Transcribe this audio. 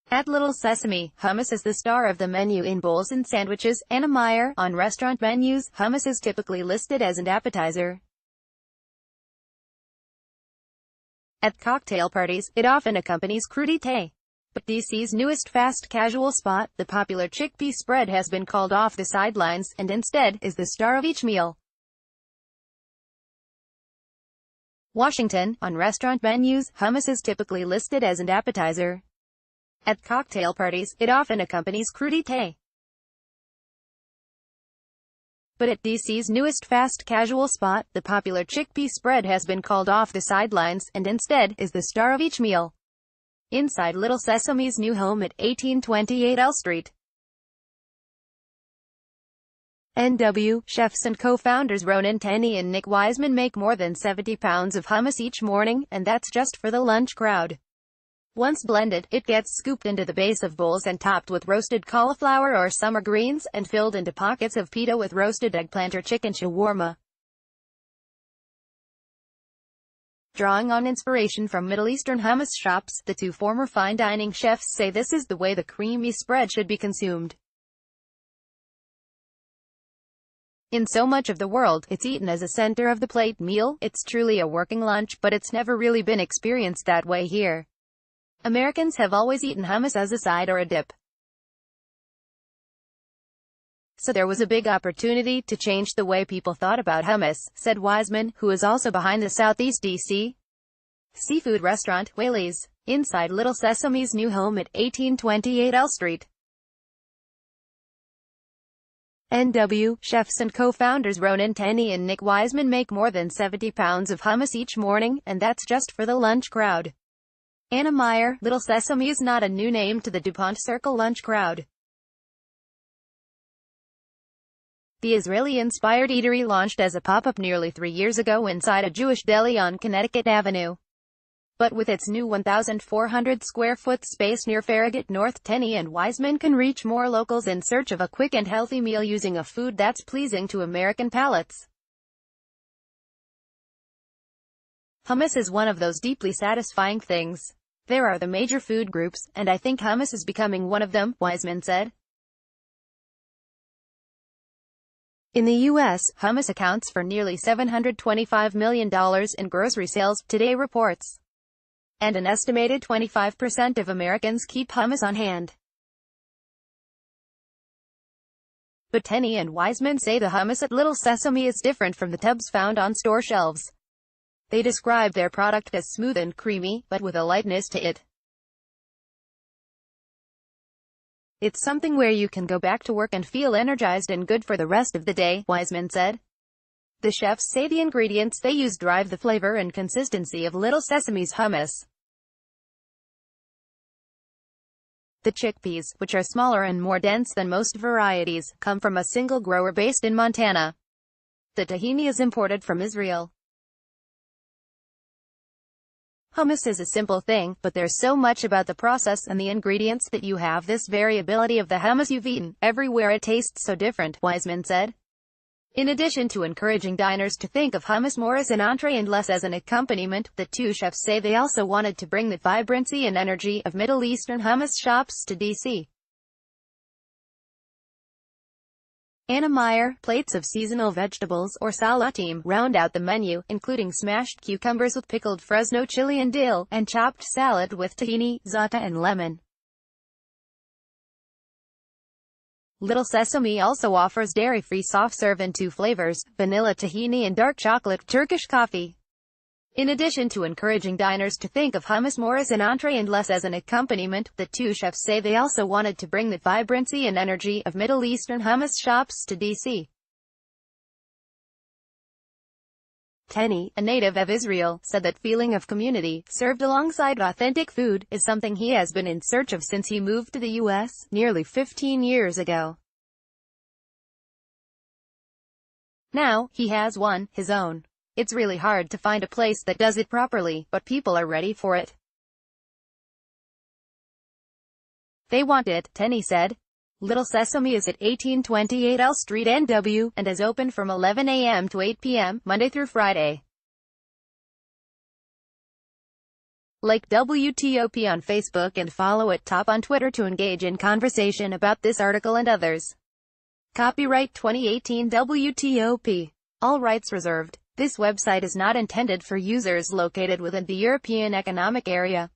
At Little Sesame, hummus is the star of the menu in bowls and sandwiches. Anna Meyer, on restaurant menus, hummus is typically listed as an appetizer. At cocktail parties, it often accompanies crudité. But DC's newest fast casual spot, the popular chickpea spread, has been called off the sidelines, and instead, is the star of each meal. Washington, on restaurant menus, hummus is typically listed as an appetizer. At cocktail parties, it often accompanies crudité. But at DC's newest fast casual spot, the popular chickpea spread has been called off the sidelines, and instead, is the star of each meal. Inside Little Sesame's new home at 1828 L Street. NW, chefs and co-founders Ronan Tenney and Nick Wiseman make more than 70 pounds of hummus each morning, and that's just for the lunch crowd. Once blended, it gets scooped into the base of bowls and topped with roasted cauliflower or summer greens, and filled into pockets of pita with roasted eggplant or chicken shawarma. Drawing on inspiration from Middle Eastern hummus shops, the two former fine dining chefs say this is the way the creamy spread should be consumed. In so much of the world, it's eaten as a center-of-the-plate meal. It's truly a working lunch, but it's never really been experienced that way here. Americans have always eaten hummus as a side or a dip. So there was a big opportunity to change the way people thought about hummus, said Wiseman, who is also behind the Southeast D.C. seafood restaurant, Whaley's, inside Little Sesame's new home at 1828 L Street. NW, chefs and co-founders Ronan Tenney and Nick Wiseman make more than 70 pounds of hummus each morning, and that's just for the lunch crowd. Anna Meyer, Little Sesame is not a new name to the DuPont Circle lunch crowd. The Israeli-inspired eatery launched as a pop-up nearly 3 years ago inside a Jewish deli on Connecticut Avenue. But with its new 1,400-square-foot space near Farragut North, Tenney and Wiseman can reach more locals in search of a quick and healthy meal using a food that's pleasing to American palates. Hummus is one of those deeply satisfying things. There are the major food groups, and I think hummus is becoming one of them, Wiseman said. In the U.S., hummus accounts for nearly $725 million in grocery sales, Today reports. And an estimated 25% of Americans keep hummus on hand. But Tenney and Wiseman say the hummus at Little Sesame is different from the tubs found on store shelves. They describe their product as smooth and creamy, but with a lightness to it. It's something where you can go back to work and feel energized and good for the rest of the day, Wiseman said. The chefs say the ingredients they use drive the flavor and consistency of Little Sesame's hummus. The chickpeas, which are smaller and more dense than most varieties, come from a single grower based in Montana. The tahini is imported from Israel. Hummus is a simple thing, but there's so much about the process and the ingredients that you have this variability of the hummus you've eaten. Everywhere it tastes so different, Wiseman said. In addition to encouraging diners to think of hummus more as an entree and less as an accompaniment, the two chefs say they also wanted to bring the vibrancy and energy of Middle Eastern hummus shops to D.C. Anna Meyer, plates of seasonal vegetables, or salatim, round out the menu, including smashed cucumbers with pickled Fresno chili and dill, and chopped salad with tahini, za'atar and lemon. Little Sesame also offers dairy-free soft-serve in 2 flavors, vanilla tahini and dark chocolate Turkish coffee. In addition to encouraging diners to think of hummus more as an entree and less as an accompaniment, the two chefs say they also wanted to bring the vibrancy and energy of Middle Eastern hummus shops to D.C. Tenney, a native of Israel, said that feeling of community, served alongside authentic food, is something he has been in search of since he moved to the U.S. nearly 15 years ago. Now, he has his own. It's really hard to find a place that does it properly, but people are ready for it. They want it, Tenney said. Little Sesame is at 1828 L Street NW, and is open from 11 a.m. to 8 p.m., Monday through Friday. Like WTOP on Facebook and follow at Top on Twitter to engage in conversation about this article and others. Copyright 2018 WTOP. All rights reserved. This website is not intended for users located within the European Economic Area.